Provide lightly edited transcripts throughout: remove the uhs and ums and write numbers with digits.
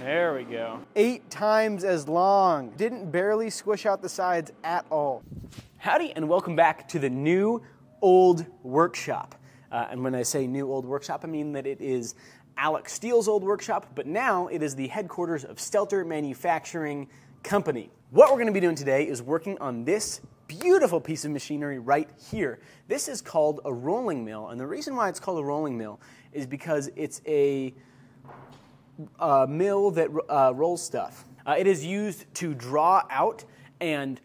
There we go. 8 times as long. Didn't barely squish out the sides at all. Howdy, and welcome back to the new old workshop. And when I say new old workshop, I mean that it is Alex Steele's old workshop, but now it is the headquarters of Stelter Manufacturing Company. What we're going to be doing today is working on this beautiful piece of machinery right here. This is called a rolling mill, and the reason why it's called a rolling mill is because it's a mill that rolls stuff. It is used to draw out and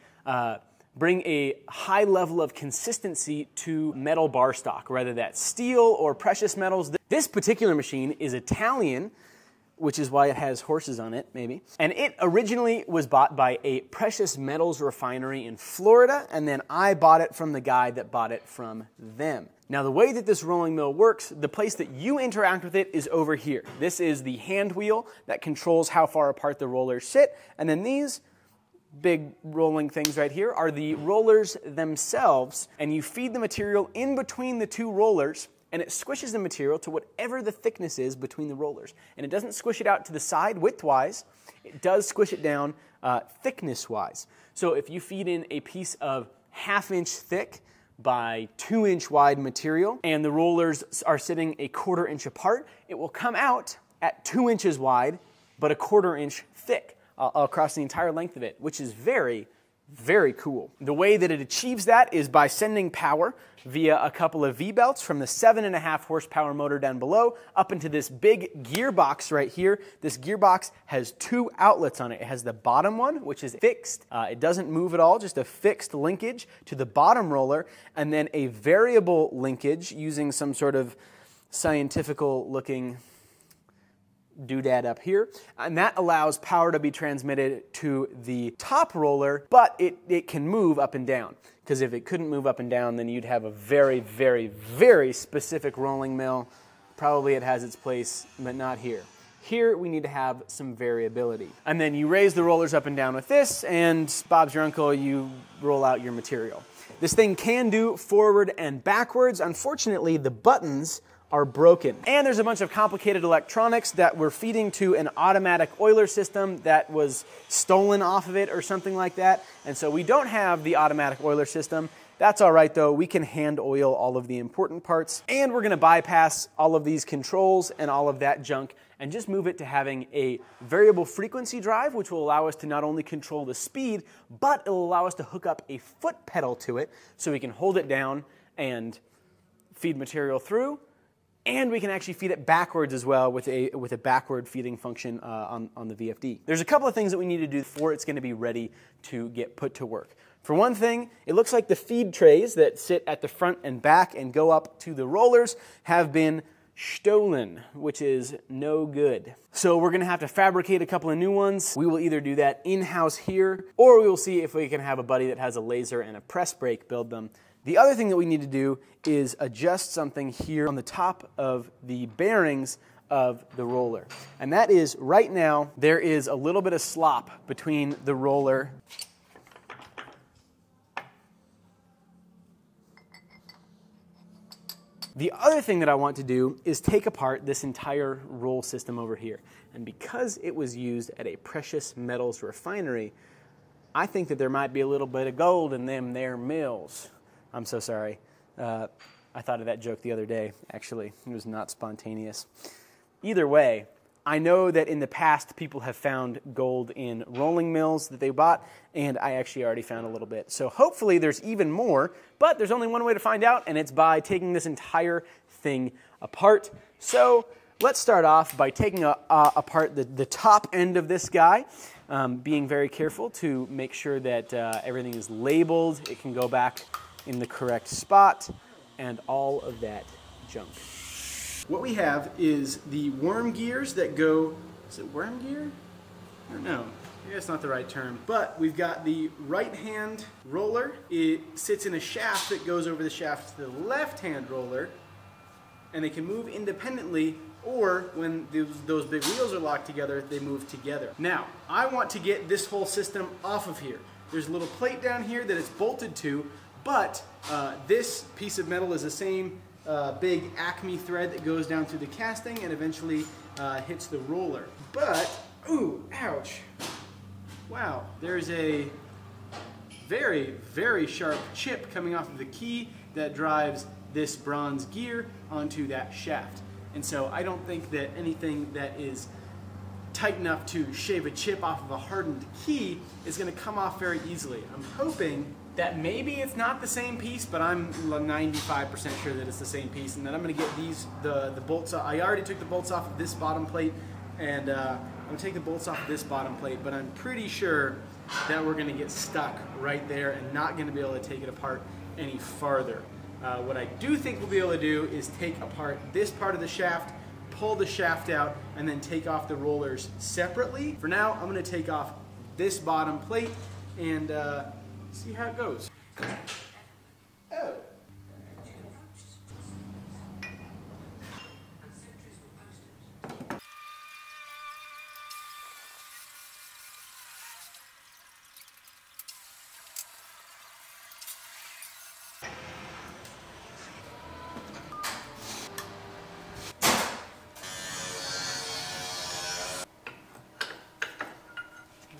bring a high level of consistency to metal bar stock, whether that's steel or precious metals. This particular machine is Italian, which is why it has horses on it, maybe. And it originally was bought by a precious metals refinery in Florida, and then I bought it from the guy that bought it from them. Now, the way that this rolling mill works, the place that you interact with it is over here. This is the hand wheel that controls how far apart the rollers sit, and then these big rolling things right here are the rollers themselves, and you feed the material in between the two rollers, and it squishes the material to whatever the thickness is between the rollers. And it doesn't squish it out to the side width-wise, it does squish it down thickness-wise. So if you feed in a piece of 1/2 inch thick by 2 inch wide material, and the rollers are sitting a 1/4 inch apart, it will come out at 2 inches wide, but a 1/4 inch thick across the entire length of it, which is very, very cool. The way that it achieves that is by sending power via a couple of V-belts from the 7.5 horsepower motor down below up into this big gearbox right here. This gearbox has 2 outlets on it. It has the bottom one, which is fixed. It doesn't move at all, just a fixed linkage to the bottom roller, and then a variable linkage using some sort of scientifical looking doodad up here, and that allows power to be transmitted to the top roller, but it can move up and down, because if it couldn't move up and down, then you'd have a very, very, very specific rolling mill. Probably it has its place, but not here. Here we need to have some variability. And then you raise the rollers up and down with this, and Bob's your uncle, you roll out your material. This thing can do forward and backwards. Unfortunately, the buttons are broken. And there's a bunch of complicated electronics that we're feeding to an automatic oiler system that was stolen off of it or something like that. And so we don't have the automatic oiler system. That's all right though, we can hand oil all of the important parts. And we're gonna bypass all of these controls and all of that junk and just move it to having a variable frequency drive, which will allow us to not only control the speed, but it'll allow us to hook up a foot pedal to it so we can hold it down and feed material through. And we can actually feed it backwards as well with a backward feeding function on the VFD. There's a couple of things that we need to do before it's going to be ready to get put to work. For one thing, it looks like the feed trays that sit at the front and back and go up to the rollers have been stolen, which is no good. So we're going to have to fabricate a couple of new ones. We will either do that in-house here, or we will see if we can have a buddy that has a laser and a press brake build them. The other thing that we need to do is adjust something here on the top of the bearings of the roller. And that is, right now, there is a little bit of slop between the roller The other thing that I want to do is take apart this entire roll system over here. And because it was used at a precious metals refinery, I think that there might be a little bit of gold in them there mills. I'm so sorry. I thought of that joke the other day, actually. It was not spontaneous. Either way, I know that in the past people have found gold in rolling mills that they bought, and I actually already found a little bit. So hopefully there's even more, but there's only one way to find out, and it's by taking this entire thing apart. So let's start off by taking apart the top end of this guy, being very careful to make sure that everything is labeled, it can go back in the correct spot, and all of that junk. What we have is the worm gears that go, is it worm gear? I don't know, maybe that's not the right term. But we've got the right hand roller. It sits in a shaft that goes over the shaft to the left hand roller, and they can move independently, or when those big wheels are locked together, they move together. Now, I want to get this whole system off of here. There's a little plate down here that it's bolted to, but this piece of metal is the same big Acme thread that goes down through the casting and eventually hits the roller. But, Ooh, ouch. Wow, there's a very, very sharp chip coming off of the key that drives this bronze gear onto that shaft. And so I don't think that anything that is tight enough to shave a chip off of a hardened key is going to come off very easily. I'm hoping that maybe it's not the same piece, but I'm 95% sure that it's the same piece, and then I'm going to get the bolts off. I already took the bolts off of this bottom plate, and I'm going to take the bolts off of this bottom plate, but I'm pretty sure that we're going to get stuck right there and not going to be able to take it apart any farther. What I do think we'll be able to do is take apart this part of the shaft, pull the shaft out, and then take off the rollers separately. For now, I'm going to take off this bottom plate and see how it goes. Oh.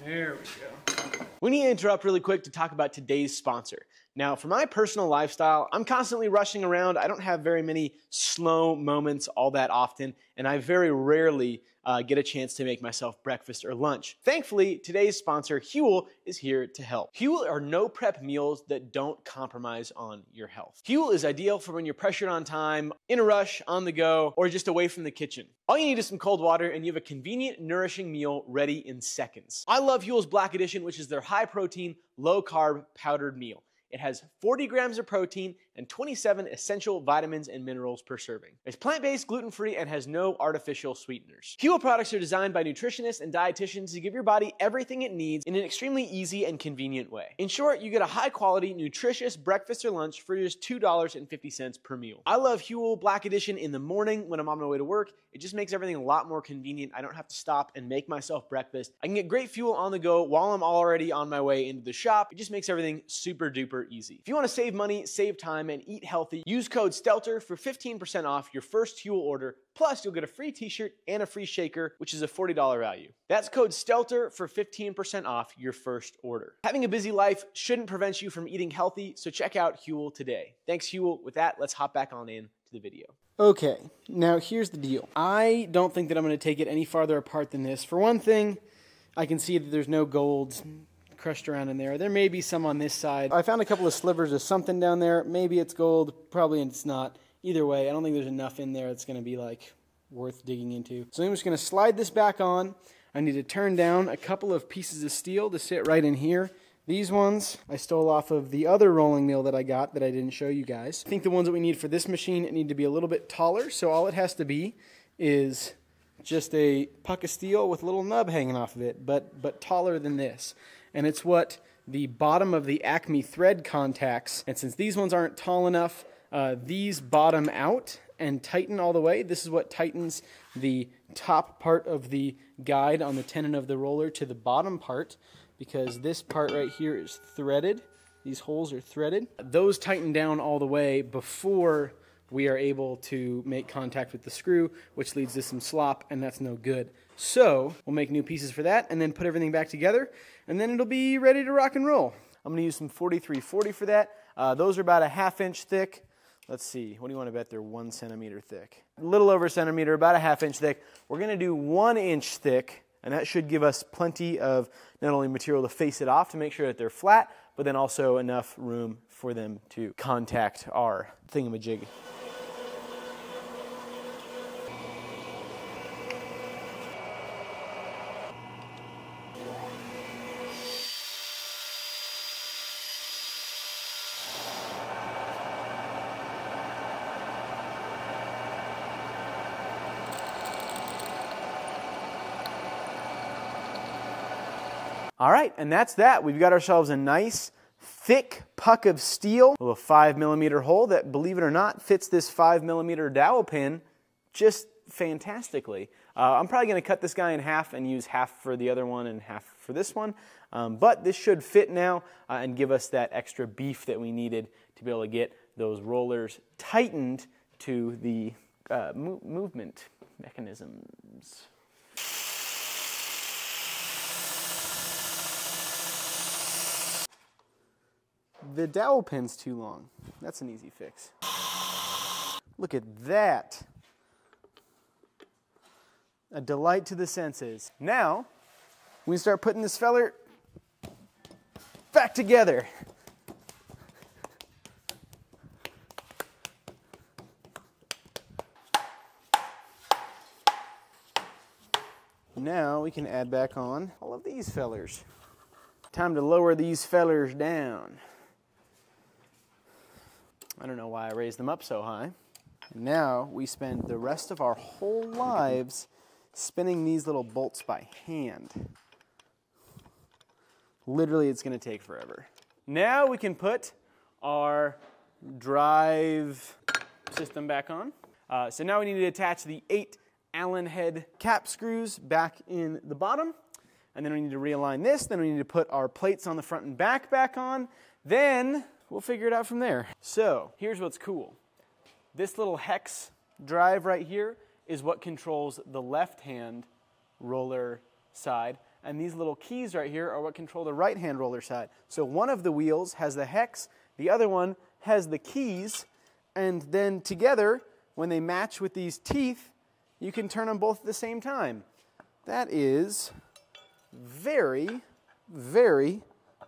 There we go. We need to interrupt really quick to talk about today's sponsor. Now, for my personal lifestyle, I'm constantly rushing around. I don't have very many slow moments all that often, and I very rarely get a chance to make myself breakfast or lunch. Thankfully, today's sponsor, Huel, is here to help. Huel are no prep meals that don't compromise on your health. Huel is ideal for when you're pressured on time, in a rush, on the go, or just away from the kitchen. All you need is some cold water and you have a convenient, nourishing meal ready in seconds. I love Huel's Black Edition, which is their high protein, low carb powdered meal. It has 40 grams of protein and 27 essential vitamins and minerals per serving. It's plant-based, gluten-free, and has no artificial sweeteners. Huel products are designed by nutritionists and dietitians to give your body everything it needs in an extremely easy and convenient way. In short, you get a high-quality, nutritious breakfast or lunch for just $2.50 per meal. I love Huel Black Edition in the morning when I'm on my way to work. It just makes everything a lot more convenient. I don't have to stop and make myself breakfast. I can get great fuel on the go while I'm already on my way into the shop. It just makes everything super duper easy. If you want to save money, save time, and eat healthy, use code Stelter for 15% off your first Huel order. Plus, you'll get a free t-shirt and a free shaker, which is a $40 value. That's code Stelter for 15% off your first order. Having a busy life shouldn't prevent you from eating healthy, so check out Huel today. Thanks, Huel. With that, let's hop back on in to the video. Okay, now here's the deal. I don't think that I'm going to take it any farther apart than this. For one thing, I can see that there's no gold crushed around in there. There may be some on this side. I found a couple of slivers of something down there. Maybe it's gold, probably it's not. Either way, I don't think there's enough in there that's going to be like worth digging into. So I'm just going to slide this back on. I need to turn down a couple of pieces of steel to sit right in here. These ones I stole off of the other rolling mill that I got that I didn't show you guys. I think the ones that we need for this machine need to be a little bit taller, so all it has to be is just a puck of steel with a little nub hanging off of it, but taller than this. And it's what the bottom of the Acme thread contacts, and since these ones aren't tall enough, these bottom out and tighten all the way. This is what tightens the top part of the guide on the tenon of the roller to the bottom part, because this part right here is threaded. These holes are threaded. Those tighten down all the way before we are able to make contact with the screw, which leads to some slop, and that's no good. So we'll make new pieces for that and then put everything back together, and then it'll be ready to rock and roll. I'm going to use some 4340 for that. Those are about a ½ inch thick. Let's see, what do you want to bet they're 1 centimeter thick? A little over a centimeter, about a ½ inch thick. We're going to do 1 inch thick, and that should give us plenty of not only material to face it off to make sure that they're flat, but then also enough room for them to contact our thingamajig. All right, and that's that. We've got ourselves a nice, thick puck of steel with a 5mm hole that, believe it or not, fits this 5mm dowel pin just fantastically. I'm probably going to cut this guy in half and use half for the other one and half for this one, but this should fit now and give us that extra beef that we needed to be able to get those rollers tightened to the movement mechanisms. The dowel pin's too long. That's an easy fix. Look at that. A delight to the senses. Now, we start putting this feller back together. Now we can add back on all of these fellers. Time to lower these fellers down. I don't know why I raised them up so high. And now we spend the rest of our whole lives spinning these little bolts by hand. Literally, it's going to take forever. Now we can put our drive system back on. So now we need to attach the 8 Allen head cap screws back in the bottom. And then we need to realign this. Then we need to put our plates on the front and back on. Then we'll figure it out from there. So here's what's cool. This little hex drive right here is what controls the left-hand roller side. And these little keys right here are what control the right-hand roller side. So one of the wheels has the hex, the other one has the keys, and then together, when they match with these teeth, you can turn them both at the same time. That is very, very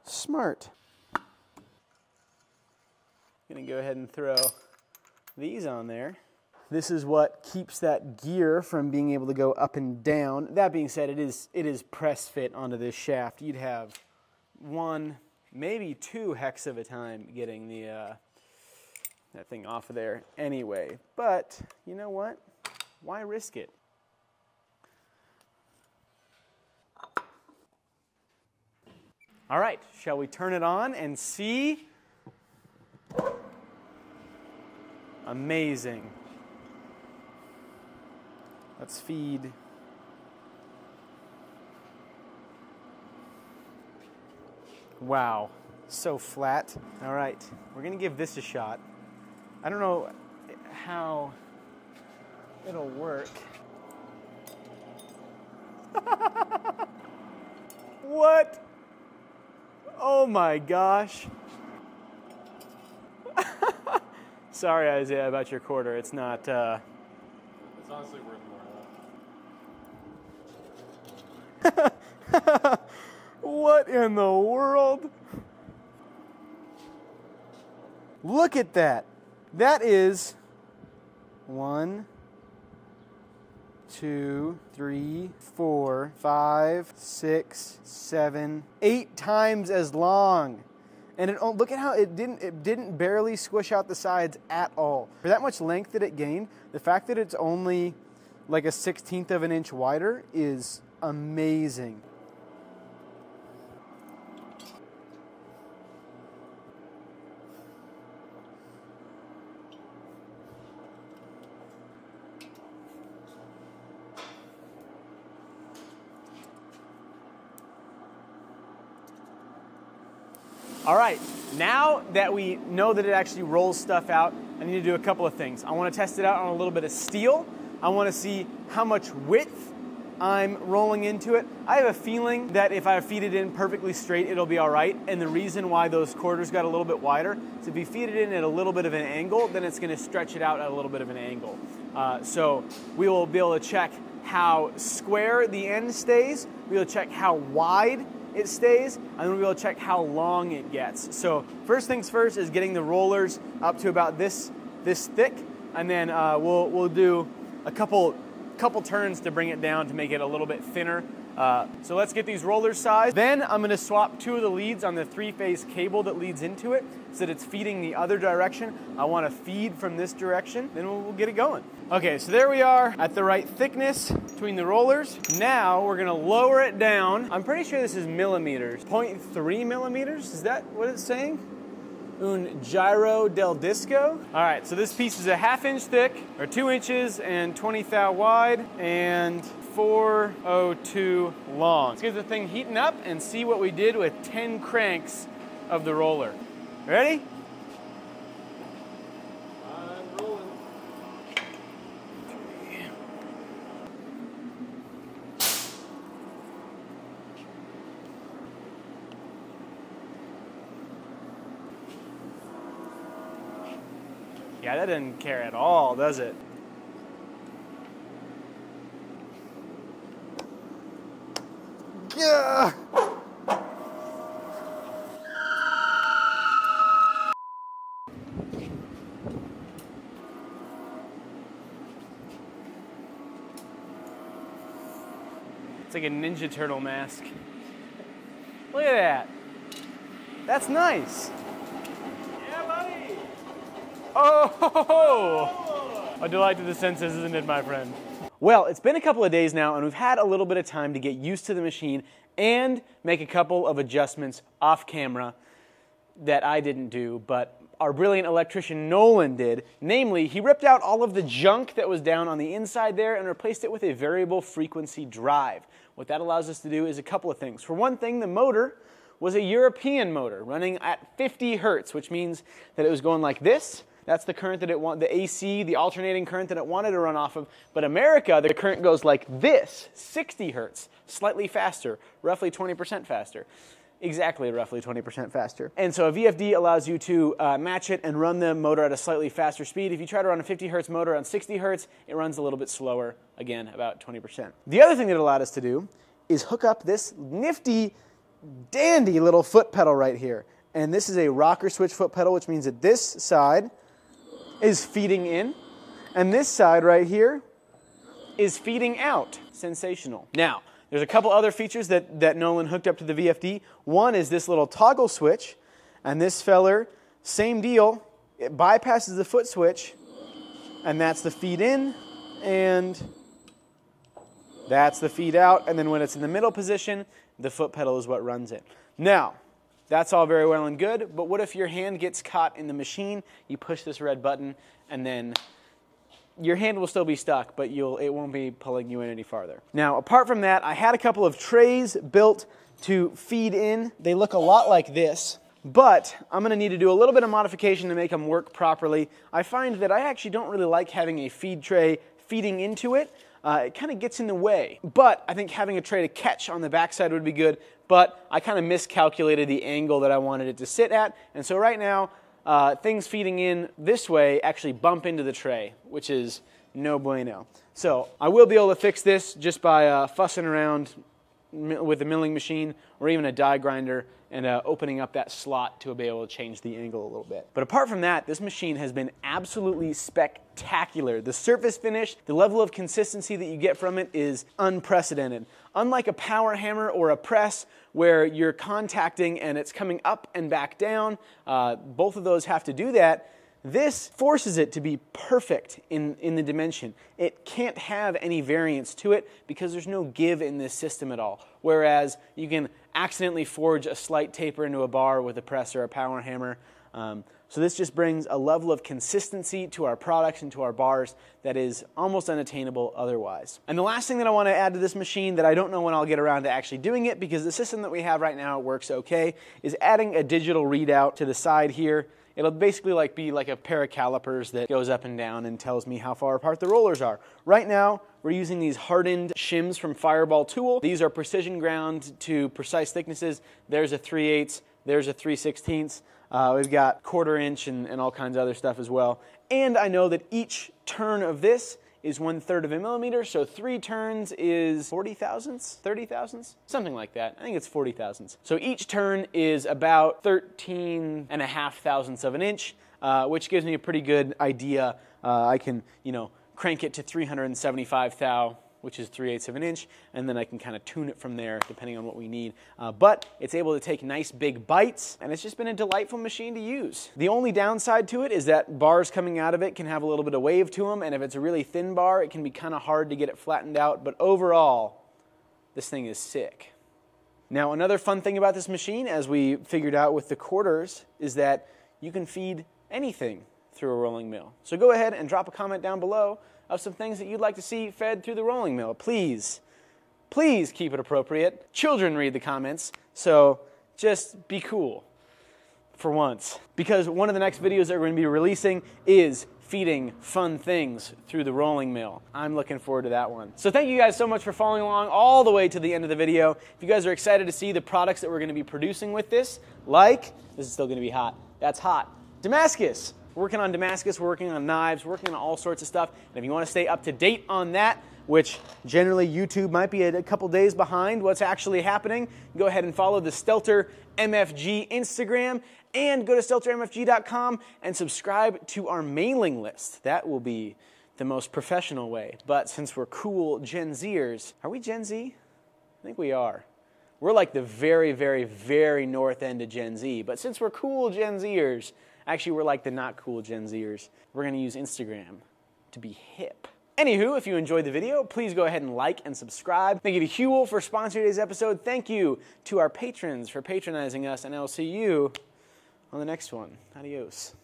smart. I'm going to go ahead and throw these on there. This is what keeps that gear from being able to go up and down. That being said, it is press fit onto this shaft. You'd have 1, maybe 2 hex of a time getting the that thing off of there anyway. But you know what? Why risk it? All right, shall we turn it on and see? Amazing. Let's feed. Wow, so flat. All right, we're gonna give this a shot. I don't know how it'll work. What? Oh my gosh. Sorry, Isaiah, about your quarter. It's not, It's honestly worth more of that. What in the world? Look at that. That is 1, 2, 3, 4, 5, 6, 7, 8 times as long. And look at how it didn't barely squish out the sides at all. For that much length that it gained, the fact that it's only like a 1/16 of an inch wider is amazing. All right, now that we know that it actually rolls stuff out, I need to do a couple of things. I want to test it out on a little bit of steel. I want to see how much width I'm rolling into it. I have a feeling that if I feed it in perfectly straight, it'll be all right. And the reason why those quarters got a little bit wider is if you feed it in at a little bit of an angle, then it's going to stretch it out at a little bit of an angle. So we will be able to check how square the end stays. We'll check how wide it stays, and then we'll be able to check how long it gets. So first things first is getting the rollers up to about this thick, and then we'll do a couple turns to bring it down to make it a little bit thinner. So let's get these rollers sized. Then I'm going to swap 2 of the leads on the 3-phase cable that leads into it so that it's feeding the other direction. I want to feed from this direction, then we'll get it going. Okay, so there we are at the right thickness between the rollers. Now we're going to lower it down. I'm pretty sure this is millimeters. 0.3 millimeters, is that what it's saying? Un gyro del disco. All right, so this piece is a 1/2 inch thick, or 2 inches and 20 thou wide, and 402 long. Let's get the thing heating up and see what we did with 10 cranks of the roller. Ready? I'm rolling. guy. That doesn't care at all, does it? Yeah. It's like a Ninja Turtle mask. Look at that. That's nice. Yeah, buddy! Oh, a delight to the senses, isn't it, my friend? Well, it's been a couple of days now, and we've had a little bit of time to get used to the machine and make a couple of adjustments off camera that I didn't do, but our brilliant electrician Nolan did. Namely, he ripped out all of the junk that was down on the inside there and replaced it with a variable frequency drive. What that allows us to do is a couple of things. For one thing, the motor was a European motor running at 50 hertz, which means that it was going like this. That's the current that it wanted, the AC, the alternating current that it wanted to run off of. But America, the current goes like this, 60 hertz, slightly faster, roughly 20% faster. Exactly roughly 20% faster. And so a VFD allows you to match it and run the motor at a slightly faster speed. If you try to run a 50 hertz motor on 60 hertz, it runs a little bit slower, again, about 20%. The other thing that it allowed us to do is hook up this nifty, dandy little foot pedal right here. And this is a rocker switch foot pedal, which means that this side is feeding in, and this side right here is feeding out. Sensational. Now, there's a couple other features that Nolan hooked up to the VFD. One is this little toggle switch, and this feller, same deal, it bypasses the foot switch, and that's the feed in, and that's the feed out, and then when it's in the middle position, the foot pedal is what runs it. Now, that's all very well and good, but what if your hand gets caught in the machine, you push this red button, and then your hand will still be stuck, but it won't be pulling you in any farther. Now, apart from that, I had a couple of trays built to feed in. They look a lot like this, but I'm going to need to do a little bit of modification to make them work properly. I find that I actually don't really like having a feed tray feeding into it. It kind of gets in the way, but I think having a tray to catch on the backside would be good, but I kind of miscalculated the angle that I wanted it to sit at, and so right now, things feeding in this way actually bump into the tray, which is no bueno. So I will be able to fix this just by fussing around with a milling machine or even a die grinder and opening up that slot to be able to change the angle a little bit. But apart from that, this machine has been absolutely spectacular. The surface finish, the level of consistency that you get from it is unprecedented. Unlike a power hammer or a press where you're contacting and it's coming up and back down, both of those have to do that. This forces it to be perfect in the dimension. It can't have any variance to it because there's no give in this system at all. Whereas you can accidentally forge a slight taper into a bar with a press or a power hammer. So this just brings a level of consistency to our products and to our bars that is almost unattainable otherwise. And the last thing that I want to add to this machine that I don't know when I'll get around to actually doing it because the system that we have right now works okay, is adding a digital readout to the side here. It'll basically be like a pair of calipers that goes up and down and tells me how far apart the rollers are. Right now, we're using these hardened shims from Fireball Tool. These are precision ground to precise thicknesses. There's a 3/8, there's a 3/16. We've got 1/4 inch and all kinds of other stuff as well. And I know that each turn of this is 1/3 of a millimeter, so 3 turns is 40 thousandths, 30 thousandths, something like that. I think it's 40 thousandths. So each turn is about 13.5 thousandths of an inch, which gives me a pretty good idea. I can, crank it to 375 thou, which is 3/8 of an inch, and then I can kind of tune it from there depending on what we need. But it's able to take nice big bites, and it's just been a delightful machine to use. The only downside to it is that bars coming out of it can have a little bit of wave to them, and if it's a really thin bar, it can be kind of hard to get it flattened out, but overall, this thing is sick. Now, another fun thing about this machine, as we figured out with the quarters, is that you can feed anything through a rolling mill. So go ahead and drop a comment down below of some things that you'd like to see fed through the rolling mill. Please keep it appropriate. Children read the comments, so just be cool for once. Because one of the next videos that we're going to be releasing is feeding fun things through the rolling mill. I'm looking forward to that one. So thank you guys so much for following along all the way to the end of the video. If you guys are excited to see the products that we're going to be producing with this, this is still going to be hot. That's hot. Damascus, We're working on Damascus, we're working on knives, we're working on all sorts of stuff. And if you want to stay up to date on that, which generally YouTube might be a couple days behind what's actually happening, go ahead and follow the Stelter MFG Instagram and go to steltermfg.com and subscribe to our mailing list. That will be the most professional way. But since we're cool Gen Zers, are we Gen Z? I think we are. We're like the very, very, very north end of Gen Z. But since we're cool Gen Zers, actually we're like the not cool Gen Zers, we're going to use Instagram to be hip. Anywho, if you enjoyed the video, please go ahead and like and subscribe. Thank you to Huel for sponsoring today's episode. Thank you to our patrons for patronizing us, and I'll see you on the next one. Adios.